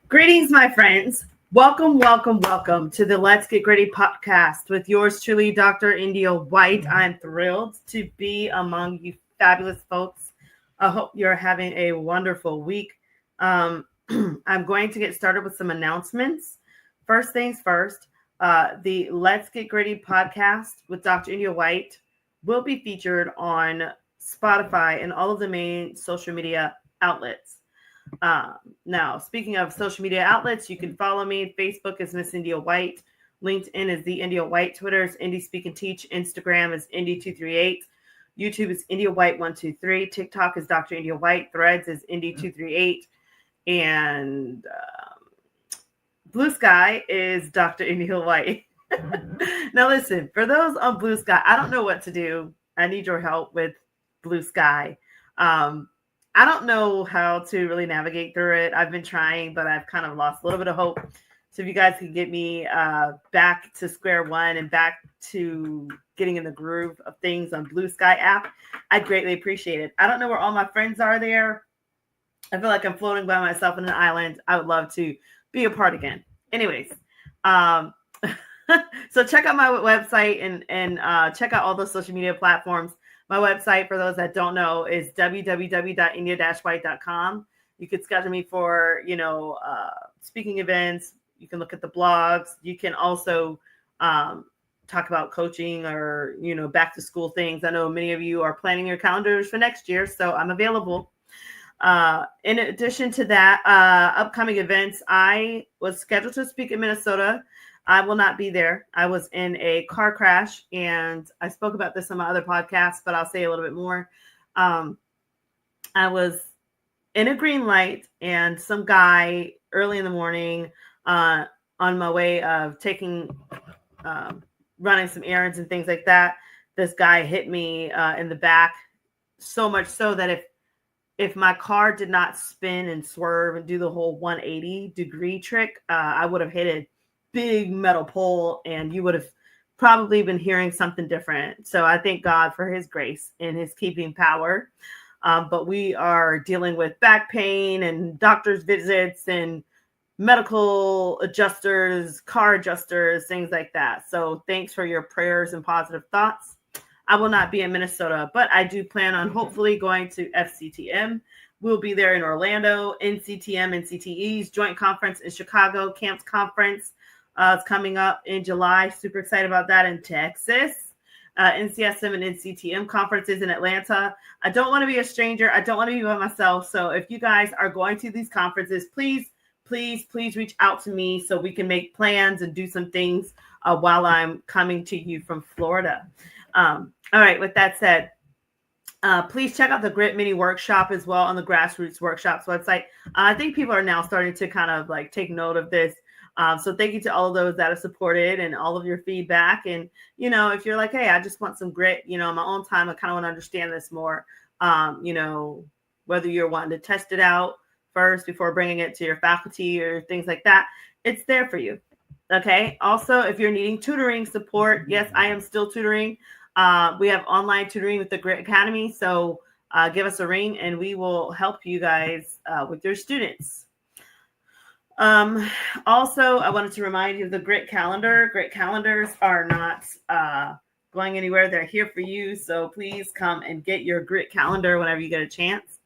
Greetings, my friends. Welcome to the Let's Get Gritty podcast with yours truly, Dr. India White. I'm thrilled to be among you fabulous folks. I hope you're having a wonderful week. I'm going to get started with some announcements. First things first, the Let's Get Gritty podcast with Dr. India White will be featured on Spotify and all of the main social media outlets. Now, speaking of social media outlets, you can follow me. Facebook is Miss India White. LinkedIn is the India White. Twitter is Indie Speak and Teach. Instagram is Indie238. YouTube is India White 123. TikTok is Dr. India White. Threads is Indie238. And Blue Sky is Dr. India White. Now, listen, for those on Blue Sky, I don't know what to do. I need your help with Blue Sky. I don't know how to really navigate through it. I've been trying, but I've kind of lost a little bit of hope. So if you guys can get me back to square one and back to getting in the groove of things on Blue Sky app, I'd greatly appreciate it. I don't know where all my friends are there. I feel like I'm floating by myself on an island. I would love to be a part again. Anyways, so check out my website and check out all those social media platforms. My website, for those that don't know, is www.india-white.com. You could schedule me for, speaking events. You can look at the blogs. You can also talk about coaching or, back to school things. I know many of you are planning your calendars for next year, so I'm available. In addition to that, upcoming events, I was scheduled to speak in Minnesota. I will not be there. I was in a car crash, and I spoke about this on my other podcast, but I'll say a little bit more. I was in a green light, and some guy early in the morning on my way of running some errands and things like that, this guy hit me in the back, so much so that if my car did not spin and swerve and do the whole 180-degree trick, I would have hit a big metal pole, and you would have probably been hearing something different. So I thank God for his grace and his keeping power. But we are dealing with back pain and doctor's visits and medical adjusters, car adjusters, things like that. So thanks for your prayers and positive thoughts. I will not be in Minnesota, but I do plan on hopefully going to FCTM. We'll be there in Orlando. NCTM and CTE's joint conference in Chicago. Camps conference is coming up in July. Super excited about that in Texas. NCSM and NCTM conferences in Atlanta. I don't want to be a stranger. I don't want to be by myself. So if you guys are going to these conferences, please reach out to me so we can make plans and do some things while I'm coming to you from Florida. All right, with that said, please check out the Grit Mini Workshop as well on the Grassroots Workshops website. I think people are now starting to kind of like take note of this. So thank you to all of those that have supported and all of your feedback. And, if you're like, hey, I just want some grit, in my own time, I kind of want to understand this more, whether you're wanting to test it out first before bringing it to your faculty or things like that, it's there for you. Okay. Also, if you're needing tutoring support, yes, I am still tutoring. We have online tutoring with the Grit Academy. So give us a ring and we will help you guys with your students. Also, I wanted to remind you of the Grit Calendar. Grit Calendars are not going anywhere. They're here for you. So please come and get your Grit Calendar whenever you get a chance.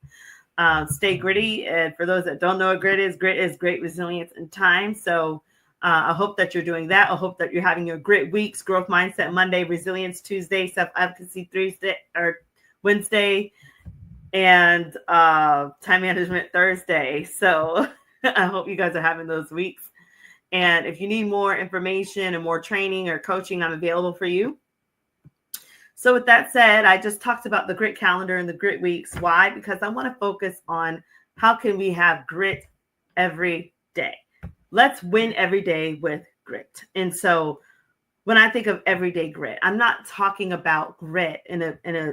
Stay gritty. And for those that don't know what grit is great resilience in time. So I hope that you're doing that. I hope that you're having your grit weeks, growth mindset Monday, resilience Tuesday, self-advocacy Thursday or Wednesday, and time management Thursday. So I hope you guys are having those weeks. And if you need more information and more training or coaching, I'm available for you. So with that said, I just talked about the grit calendar and the grit weeks. Why? Because I want to focus on how can we have grit every day. Let's win every day with grit. And so when I think of everyday grit, I'm not talking about grit in a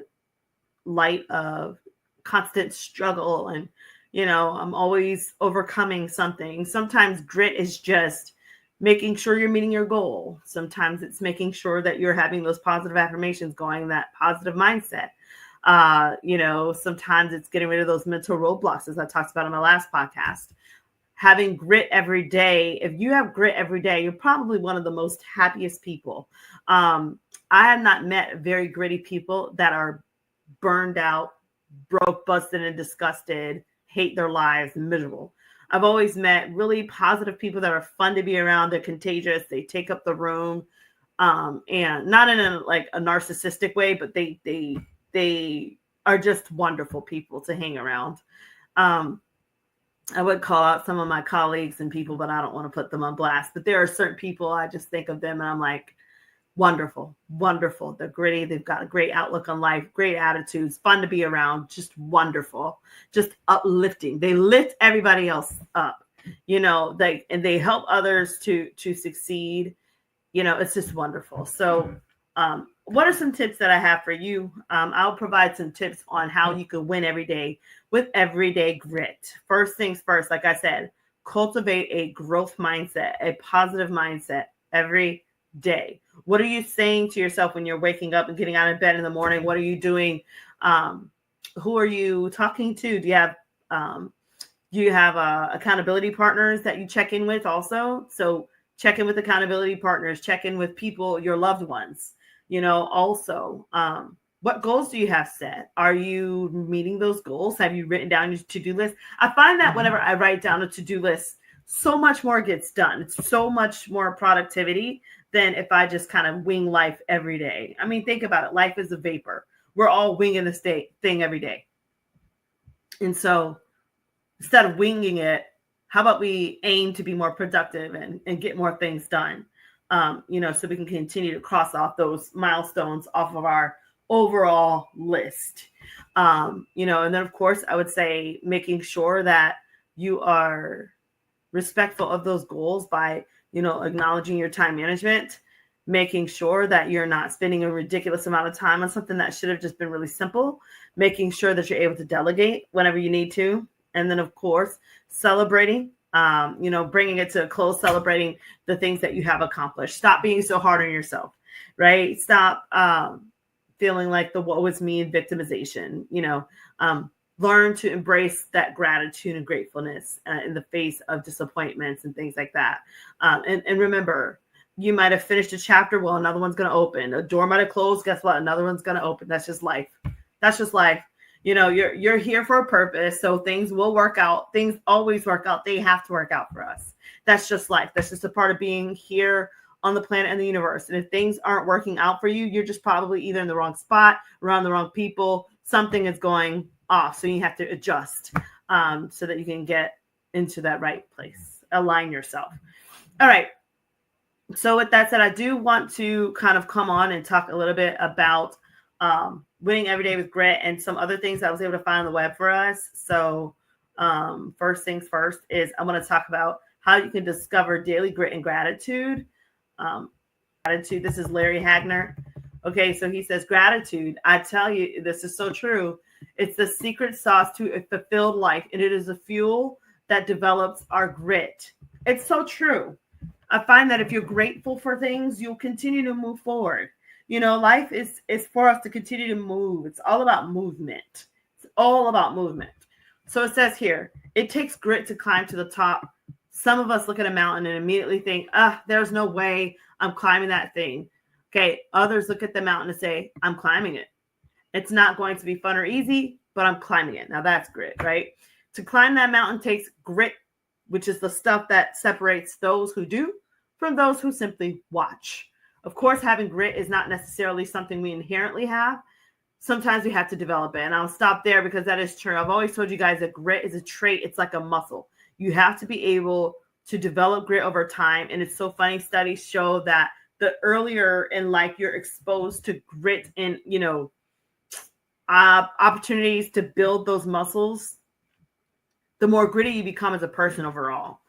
light of constant struggle and I'm always overcoming something. Sometimes grit is just making sure you're meeting your goal. Sometimes it's making sure that you're having those positive affirmations going, that positive mindset. Sometimes it's getting rid of those mental roadblocks, as I talked about in my last podcast. having grit every day. If you have grit every day, you're probably one of the most happiest people. I have not met very gritty people that are burned out, broke, busted, and disgusted, hate their lives, miserable. I've always met really positive people that are fun to be around. They're contagious. They take up the room, and not in a narcissistic way, but they are just wonderful people to hang around. I would call out some of my colleagues and people, but I don't want to put them on blast. But there are certain people I just think of them and I'm like, wonderful, wonderful. They're gritty. They've got a great outlook on life, great attitudes, fun to be around, just wonderful, just uplifting. They lift everybody else up, they help others to succeed. It's just wonderful. So, what are some tips that I have for you? I'll provide some tips on how you can win every day with everyday grit. First things first, like I said, cultivate a growth mindset, a positive mindset every day. What are you saying to yourself when you're waking up and getting out of bed in the morning? What are you doing? Who are you talking to? Do you have accountability partners that you check in with also? So check in with accountability partners, check in with people, your loved ones, also. What goals do you have set? Are you meeting those goals? Have you written down your to-do list? I find that whenever I write down a to-do list, so much more gets done. It's so much more productivity than if I just kind of wing life every day. I mean, think about it. Life is a vapor. We're all winging this thing every day. And so instead of winging it, how about we aim to be more productive and get more things done? So we can continue to cross off those milestones off of our overall list. And then of course I would say making sure that you are respectful of those goals by, acknowledging your time management, making sure that you're not spending a ridiculous amount of time on something that should have just been really simple, making sure that you're able to delegate whenever you need to. And then of course, celebrating, bringing it to a close, celebrating the things that you have accomplished. Stop being so hard on yourself, right? Stop feeling like the woe is me and victimization, learn to embrace that gratitude and gratefulness in the face of disappointments and things like that. And remember, you might have finished a chapter. Well, another one's going to open. A door might have closed. Guess what? Another one's going to open. That's just life. That's just life. You're here for a purpose. So things will work out. Things always work out. They have to work out for us. That's just life. That's just a part of being here on the planet and the universe. And if things aren't working out for you, you're just probably either in the wrong spot, around the wrong people. Something is going off. So you have to adjust so that you can get into that right place. Align yourself. All right. So with that said, I do want to kind of come on and talk a little bit about winning every day with grit and some other things I was able to find on the web for us. So first things first is I want to talk about how you can discover daily grit and gratitude. Gratitude. This is Larry Hagner. Okay, so he says gratitude. I tell you, this is so true. It's the secret sauce to a fulfilled life, and it is a fuel that develops our grit. It's so true. I find that if you're grateful for things, you'll continue to move forward. Life is for us to continue to move. It's all about movement. It's all about movement. So it says here, it takes grit to climb to the top. Some of us look at a mountain and immediately think, there's no way I'm climbing that thing. Okay. Others look at the mountain and say, I'm climbing it. It's not going to be fun or easy, but I'm climbing it. Now that's grit, right? To climb that mountain takes grit, which is the stuff that separates those who do from those who simply watch. Of course, having grit is not necessarily something we inherently have. Sometimes we have to develop it. And I'll stop there because that is true. I've always told you guys that grit is a trait. It's like a muscle. You have to be able to develop grit over time. And it's so funny. Studies show that the earlier in life you're exposed to grit and, opportunities to build those muscles, the more gritty you become as a person overall.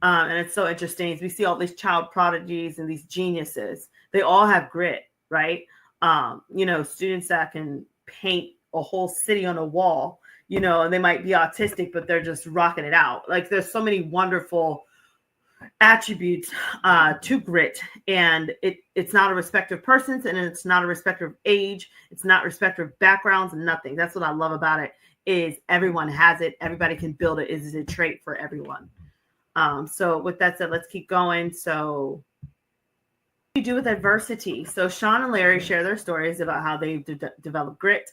And it's so interesting. We see all these child prodigies and these geniuses. They all have grit, right? Students that can paint a whole city on a wall, and they might be autistic, but they're just rocking it out. Like there's so many wonderful attributes to grit, and it's not a respect of persons, and it's not a respect of age. It's not respect of backgrounds and nothing. That's what I love about it is everyone has it. Everybody can build it. It is a trait for everyone. So with that said, let's keep going. So what do you do with adversity? So Sean and Larry share their stories about how they developed grit.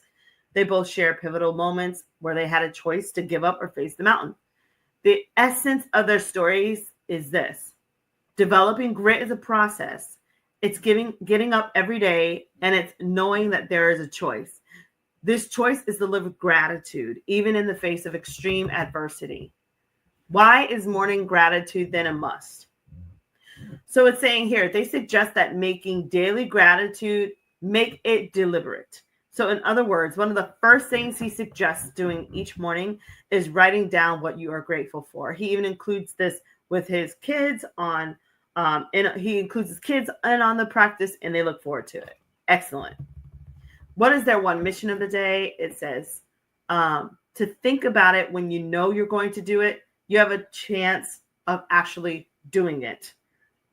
They both share pivotal moments where they had a choice to give up or face the mountain. The essence of their stories is this: developing grit is a process. It's getting up every day, and it's knowing that there is a choice. This choice is to live with gratitude, even in the face of extreme adversity. Why is morning gratitude then a must? So it's saying here, they suggest that making daily gratitude, make it deliberate. So in other words, one of the first things he suggests doing each morning is writing down what you are grateful for. He even includes this with his kids and he includes his kids in on the practice, and they look forward to it. Excellent. What is their one mission of the day? It says to think about it when you know you're going to do it, you have a chance of actually doing it.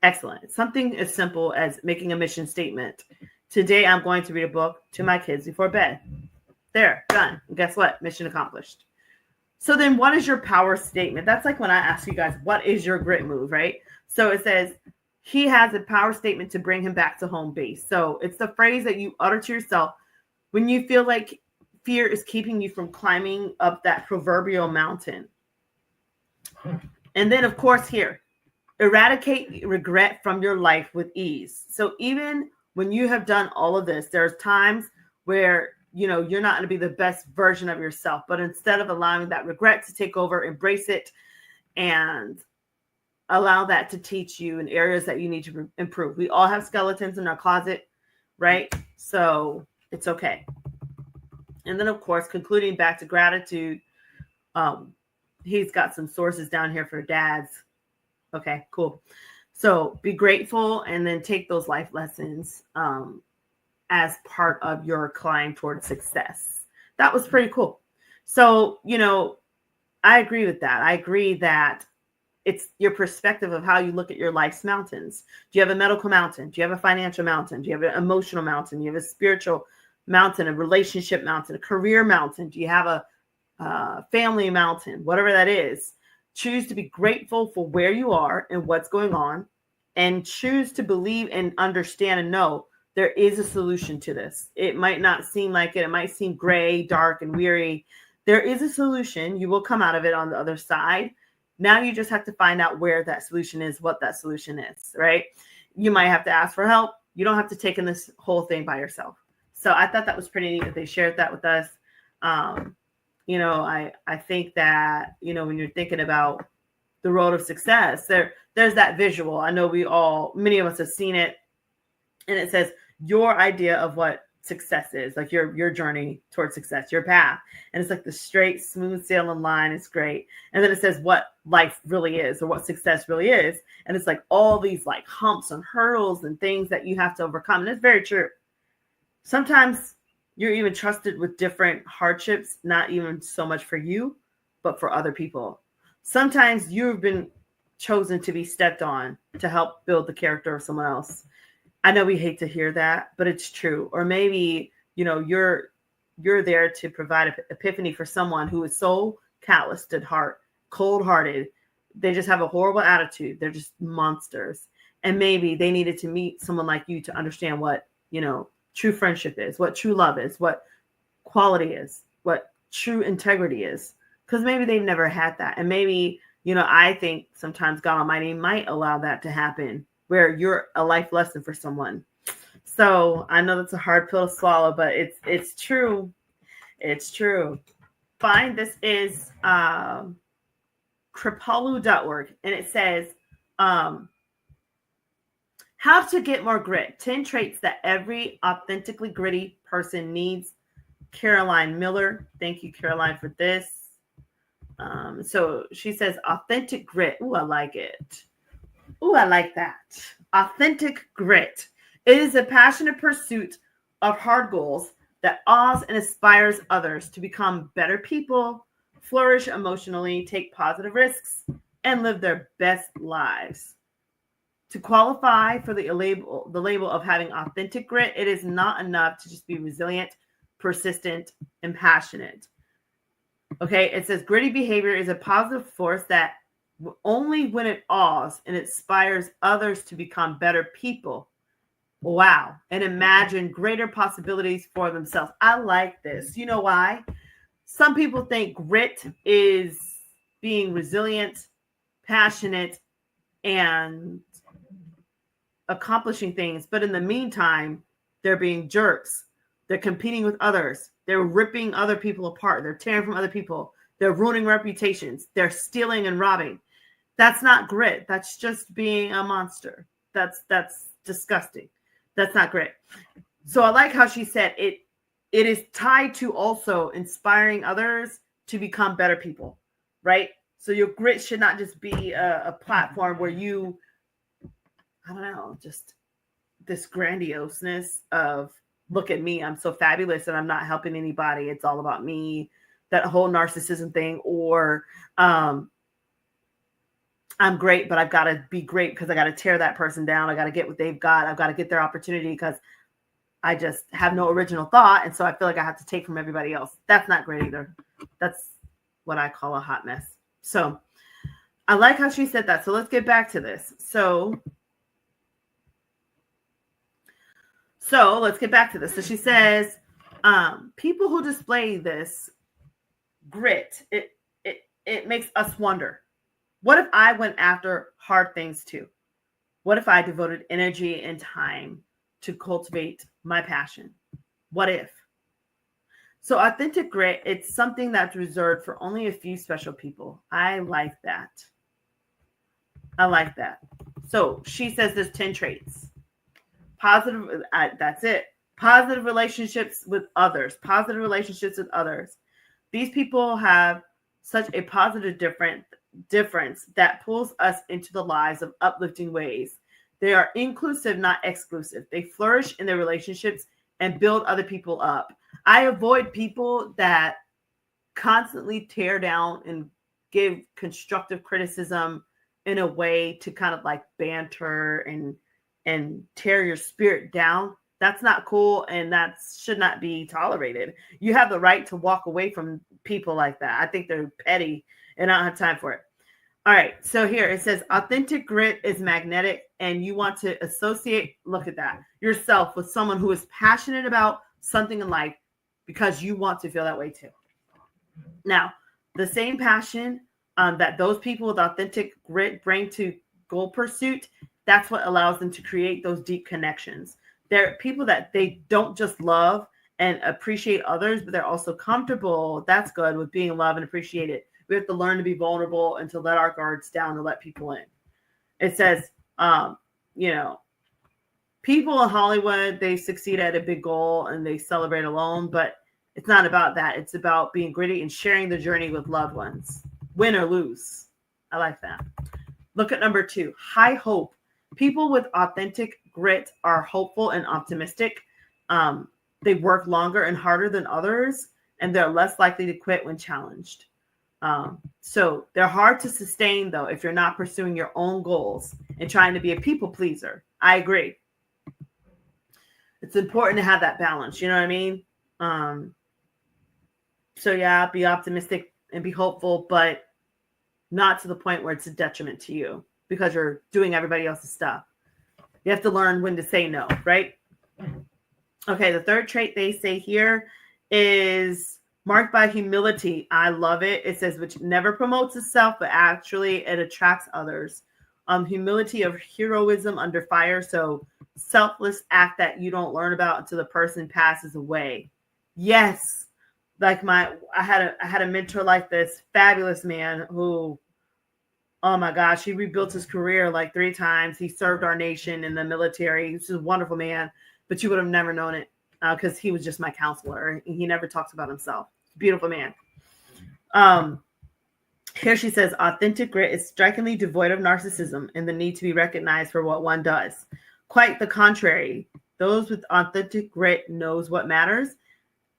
Excellent. Something as simple as making a mission statement. Today, I'm going to read a book to my kids before bed. There, done. And guess what? Mission accomplished. So then what is your power statement? That's like when I ask you guys, what is your grit move, right? So it says he has a power statement to bring him back to home base. So it's the phrase that you utter to yourself when you feel like fear is keeping you from climbing up that proverbial mountain. And then, of course, here, eradicate regret from your life with ease. So even when you have done all of this, there's times where, you know, you're not going to be the best version of yourself, but instead of allowing that regret to take over, embrace it and allow that to teach you in areas that you need to improve. We all have skeletons in our closet, right? So it's okay. And then, of course, concluding back to gratitude, he's got some sources down here for dads. Okay, cool. So be grateful and then take those life lessons as part of your climb towards success. That was pretty cool. So, you know, I agree with that. I agree that it's your perspective of how you look at your life's mountains. Do you have a medical mountain? Do you have a financial mountain? Do you have an emotional mountain? Do you have a spiritual mountain, a relationship mountain, a career mountain? Do you have a family mountain? Whatever that is. Choose to be grateful for where you are and what's going on, and choose to believe and understand and know there is a solution to this. It might not seem like it. It might seem gray, dark, and weary. There is a solution. You will come out of it on the other side. Now you just have to find out where that solution is, what that solution is, right? You might have to ask for help. You don't have to take in this whole thing by yourself. So I thought that was pretty neat that they shared that with us. You know, I think that, you know, when you're thinking about the road of success, there's that visual. I know many of us have seen it, and it says your idea of what success is, like your journey towards success, your path. And it's like the straight, smooth sailing line. It's great. And then it says what life really is, or what success really is. And it's like all these like humps and hurdles and things that you have to overcome. And it's very true. Sometimes you're even trusted with different hardships, not even so much for you, but for other people. Sometimes you've been chosen to be stepped on to help build the character of someone else. I know we hate to hear that, but it's true. Or maybe, you know, you're there to provide an epiphany for someone who is so calloused at heart, cold-hearted. They just have a horrible attitude. They're just monsters. And maybe they needed to meet someone like you to understand what, you know, true friendship is, what true love is, what quality is, what true integrity is. Because maybe they've never had that. And maybe, you know, I think sometimes God Almighty might allow that to happen, where you're a life lesson for someone. So I know that's a hard pill to swallow, but it's true. It's true. Fine. This is kripalu.org, and it says, how to get more grit. 10 traits that every authentically gritty person needs. Caroline Miller. Thank you, Caroline, for this. So she says authentic grit. Ooh, I like it. Ooh, I like that. Authentic grit. It is a passionate pursuit of hard goals that awes and inspires others to become better people, flourish emotionally, take positive risks, and live their best lives. To qualify for the label of having authentic grit, it is not enough to just be resilient, persistent, and passionate. Okay, it says gritty behavior is a positive force that only when it awes and inspires others to become better people. Wow. And imagine greater possibilities for themselves. I like this. You know why? Some people think grit is being resilient, passionate, and accomplishing things. But in the meantime, they're being jerks. They're competing with others. They're ripping other people apart. They're tearing from other people. They're ruining reputations. They're stealing and robbing. That's not grit. That's just being a monster. That's disgusting. That's not grit. So I like how she said it is tied to also inspiring others to become better people, right? So your grit should not just be a platform where you, I don't know, just this grandioseness of look at me, I'm so fabulous and I'm not helping anybody. It's all about me. That whole narcissism thing, or I'm great, but I've got to be great because I got to tear that person down. I got to get what they've got. I've got to get their opportunity because I just have no original thought. And so I feel like I have to take from everybody else. That's not great either. That's what I call a hot mess. So I like how she said that. So let's get back to this. So let's get back to this. So she says, people who display this grit, it makes us wonder, what if I went after hard things too? What if I devoted energy and time to cultivate my passion? What if? So authentic grit, it's something that's reserved for only a few special people. I like that. I like that. So she says there's 10 traits. Positive, that's it. Positive relationships with others. Positive relationships with others. These people have such a positive difference that pulls us into the lives of uplifting ways. They are inclusive, not exclusive. They flourish in their relationships and build other people up. I avoid people that constantly tear down and give constructive criticism in a way to kind of like banter and tear your spirit down. That's not cool, and that should not be tolerated. You have the right to walk away from people like that. I think they're petty, and I don't have time for it. All right, so here it says authentic grit is magnetic, and you want to associate, look at that, yourself with someone who is passionate about something in life because you want to feel that way too. Now, the same passion that those people with authentic grit bring to goal pursuit, that's what allows them to create those deep connections. They're people that they don't just love and appreciate others, but they're also comfortable. That's good with being loved and appreciated. We have to learn to be vulnerable and to let our guards down and let people in. It says, people in Hollywood, they succeed at a big goal and they celebrate alone, but it's not about that. It's about being gritty and sharing the journey with loved ones, win or lose. I like that. Look at number 2, high hope. People with authentic grit are hopeful and optimistic. They work longer and harder than others, and they're less likely to quit when challenged. So they're hard to sustain, though, if you're not pursuing your own goals and trying to be a people pleaser. I agree. It's important to have that balance. You know what I mean? So yeah, be optimistic and be hopeful, but not to the point where it's a detriment to you because you're doing everybody else's stuff. You have to learn when to say no, right? Okay, the third trait they say here is marked by humility. I love it. It says, which never promotes itself, but actually it attracts others. Humility of heroism under fire. So selfless act that you don't learn about until the person passes away. Yes. Like I had a mentor like this fabulous man who, oh my gosh, he rebuilt his career like 3 times. He served our nation in the military. He's just a wonderful man, but you would have never known it because he was just my counselor. He never talks about himself. Beautiful man. Here she says, authentic grit is strikingly devoid of narcissism and the need to be recognized for what one does. Quite the contrary. Those with authentic grit knows what matters.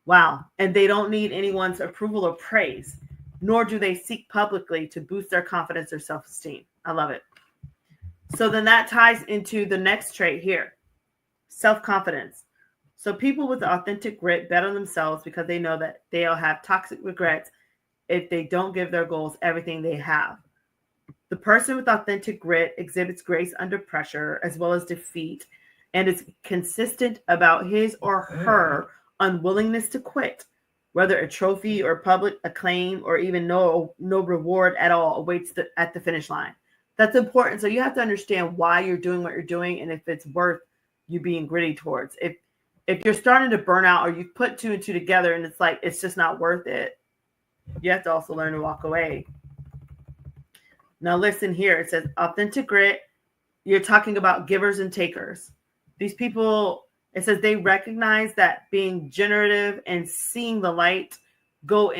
Wow. And they don't need anyone's approval or praise, nor do they seek publicly to boost their confidence or self-esteem. I love it. So then that ties into the next trait here, self-confidence. So people with authentic grit bet on themselves because they know that they'll have toxic regrets if they don't give their goals everything they have. The person with authentic grit exhibits grace under pressure as well as defeat and is consistent about his or her unwillingness to quit, whether a trophy or public acclaim or even no reward at all awaits at the finish line. That's important. So you have to understand why you're doing what you're doing and if it's worth you being gritty towards. If you're starting to burn out or you put two and two together and it's like it's just not worth it, you have to also learn to walk away. Now listen here. It says authentic grit. You're talking about givers and takers. These people, it says they recognize that being generative and seeing the light go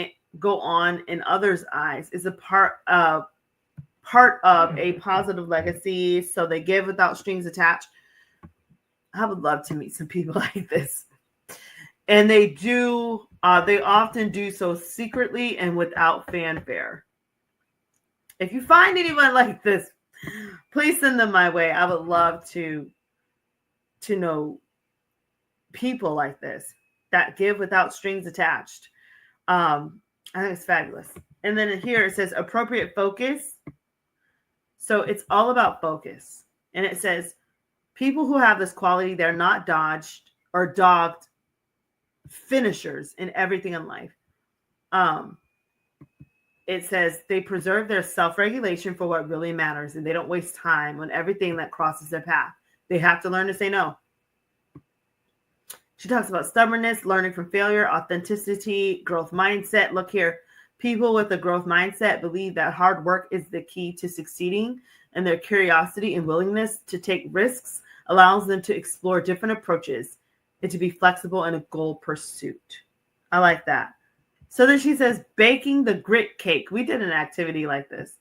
on in others' eyes is a part of a positive legacy. So they give without strings attached. I would love to meet some people like this. And they often do so secretly and without fanfare. If you find anyone like this, please send them my way. I would love to know people like this that give without strings attached. I think it's fabulous. And then here it says appropriate focus. So it's all about focus. And it says people who have this quality, they're not dodged or dogged finishers in everything in life. It says they preserve their self-regulation for what really matters, and they don't waste time on everything that crosses their path. They have to learn to say no. She talks about stubbornness, learning from failure, authenticity, growth mindset. Look here. People with a growth mindset believe that hard work is the key to succeeding, and their curiosity and willingness to take risks allows them to explore different approaches and to be flexible in a goal pursuit. I like that. So then she says, baking the grit cake. We did an activity like this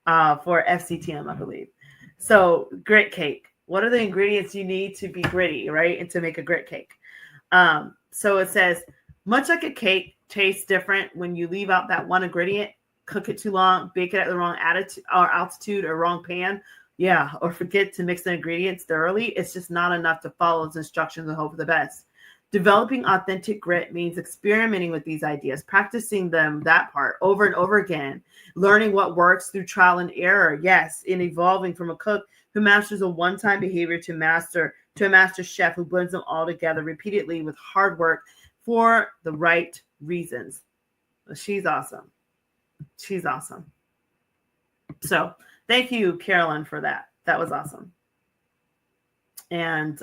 for FCTM, I believe. So grit cake. What are the ingredients you need to be gritty, right? And to make a grit cake. So it says, much like a cake tastes different when you leave out that one ingredient, cook it too long, bake it at the wrong altitude or wrong pan. Yeah, or forget to mix the ingredients thoroughly. It's just not enough to follow those instructions and hope for the best. Developing authentic grit means experimenting with these ideas, practicing them, that part, over and over again, learning what works through trial and error. Yes, in evolving from a cook who masters a one-time behavior to a master chef who blends them all together repeatedly with hard work for the right reasons. She's awesome. She's awesome. So thank you, Carolyn, for that. That was awesome. And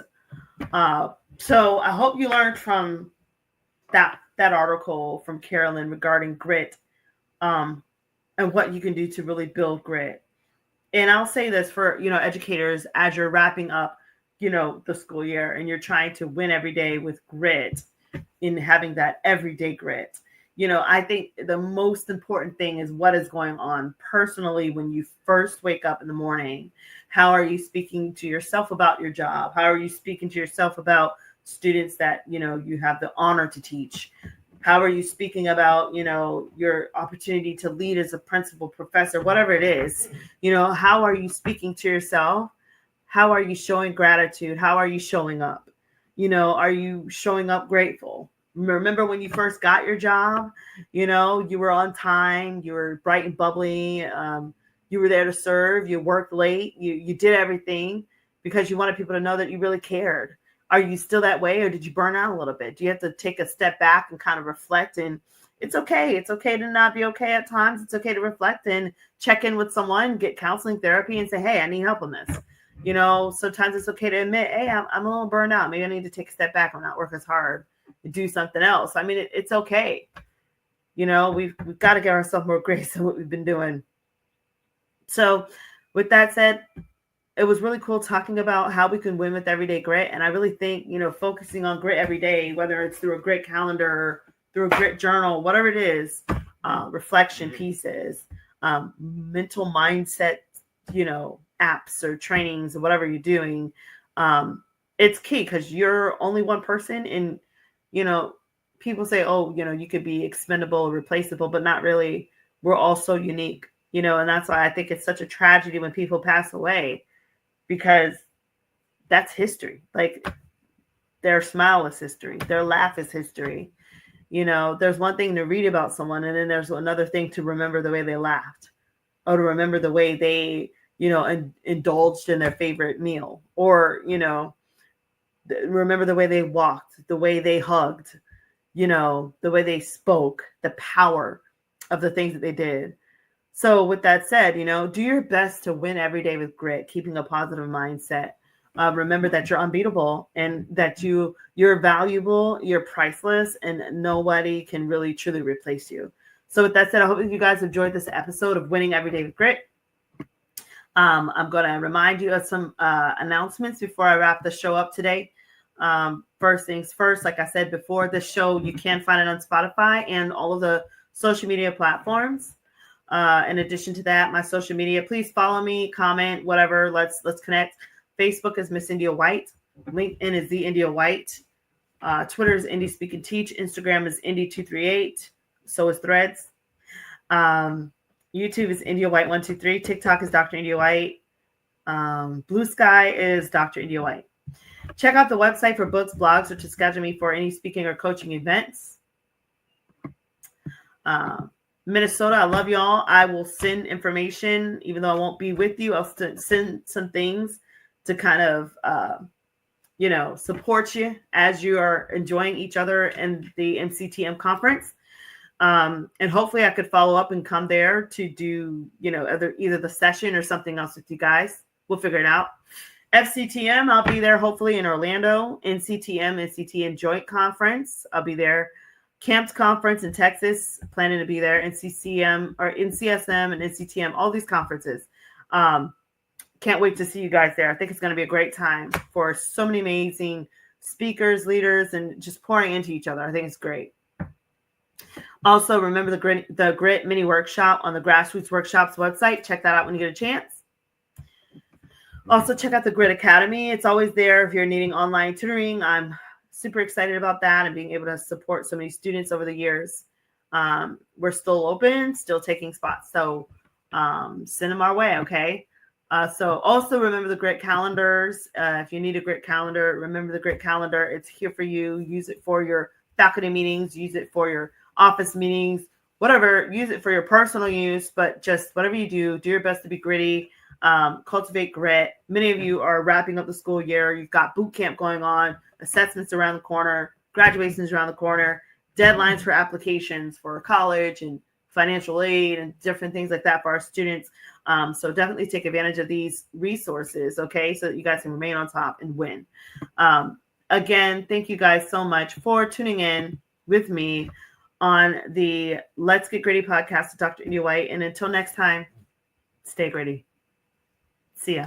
so I hope you learned from that article from Carolyn regarding grit and what you can do to really build grit. And I'll say this for, educators, as you're wrapping up, the school year and you're trying to win every day with grit in having that everyday grit. I think the most important thing is what is going on personally when you first wake up in the morning. How are you speaking to yourself about your job? How are you speaking to yourself about students that, you have the honor to teach? How are you speaking about, your opportunity to lead as a principal, professor, whatever it is? How are you speaking to yourself? How are you showing gratitude? How are you showing up? Are you showing up grateful? Remember when you first got your job, you were on time, you were bright and bubbly, you were there to serve, you worked late, you did everything because you wanted people to know that you really cared. Are you still that way, or did you burn out a little bit? Do you have to take a step back and kind of reflect? And it's okay. It's okay to not be okay at times. It's okay to reflect and check in with someone, get counseling, therapy, and say, hey, I need help on this. Sometimes it's okay to admit, hey, I'm a little burned out. Maybe I need to take a step back. I'm not working as hard. Do something else. I mean, it's okay. We've got to give ourselves more grace than what we've been doing. So with that said, it was really cool talking about how we can win with everyday grit. And I really think, focusing on grit every day, whether it's through a grit calendar, through a grit journal, whatever it is, reflection pieces, mental mindset, apps or trainings or whatever you're doing, it's key because you're only one person. And people say, oh, you could be expendable, replaceable, but not really. We're all so unique, and that's why I think it's such a tragedy when people pass away, because that's history. Like, their smile is history, their laugh is history. There's one thing to read about someone, and then there's another thing to remember the way they laughed. or to remember the way they, indulged in their favorite meal, or, remember the way they walked, the way they hugged, the way they spoke, the power of the things that they did. So with that said, do your best to win every day with grit, keeping a positive mindset. Remember that you're unbeatable and that you're valuable, you're priceless, and nobody can really truly replace you. So with that said, I hope you guys enjoyed this episode of Winning Every Day with Grit. I'm going to remind you of some announcements before I wrap the show up today. First things first, like I said before, this show, you can find it on Spotify and all of the social media platforms. In addition to that, my social media, please follow me, comment, whatever. Let's connect. Facebook is Miss India White. LinkedIn is The India White. Twitter is Indie Speak and Teach. Instagram is Indie238. So is Threads. YouTube is India White 123. TikTok is Dr. India White. Blue Sky is Dr. India White. Check out the website for books, blogs, or to schedule me for any speaking or coaching events. Minnesota, I love y'all. I will send information, even though I won't be with you. I'll send some things to kind of, support you as you are enjoying each other in the MCTM conference. And hopefully I could follow up and come there to do, either the session or something else with you guys. We'll figure it out. FCTM, I'll be there hopefully in Orlando. NCTM Joint Conference, I'll be there. Camps Conference in Texas, planning to be there. NCCM or NCSM and NCTM, all these conferences. Can't wait to see you guys there. I think it's going to be a great time for so many amazing speakers, leaders, and just pouring into each other. I think it's great. Also, remember the Grit mini workshop on the Grassroots Workshops website. Check that out when you get a chance. Also, check out the Grit Academy. It's always there if you're needing online tutoring. I'm super excited about that and being able to support so many students over the years. We're still open, still taking spots. So send them our way, okay? So also remember the Grit calendars. If you need a Grit calendar, remember the Grit calendar. It's here for you. Use it for your faculty meetings. Use it for your office meetings. Whatever. Use it for your personal use. But just whatever you do your best to be gritty. Cultivate grit. Many of you are wrapping up the school year. You've got boot camp going on. Assessments around the corner. Graduations around the corner. Deadlines for applications for college and financial aid and different things like that for our students. So definitely take advantage of these resources, okay, so that you guys can remain on top and win. Again, thank you guys so much for tuning in with me on the Let's Get Gritty podcast with Dr. India White. And until next time, stay gritty. See ya.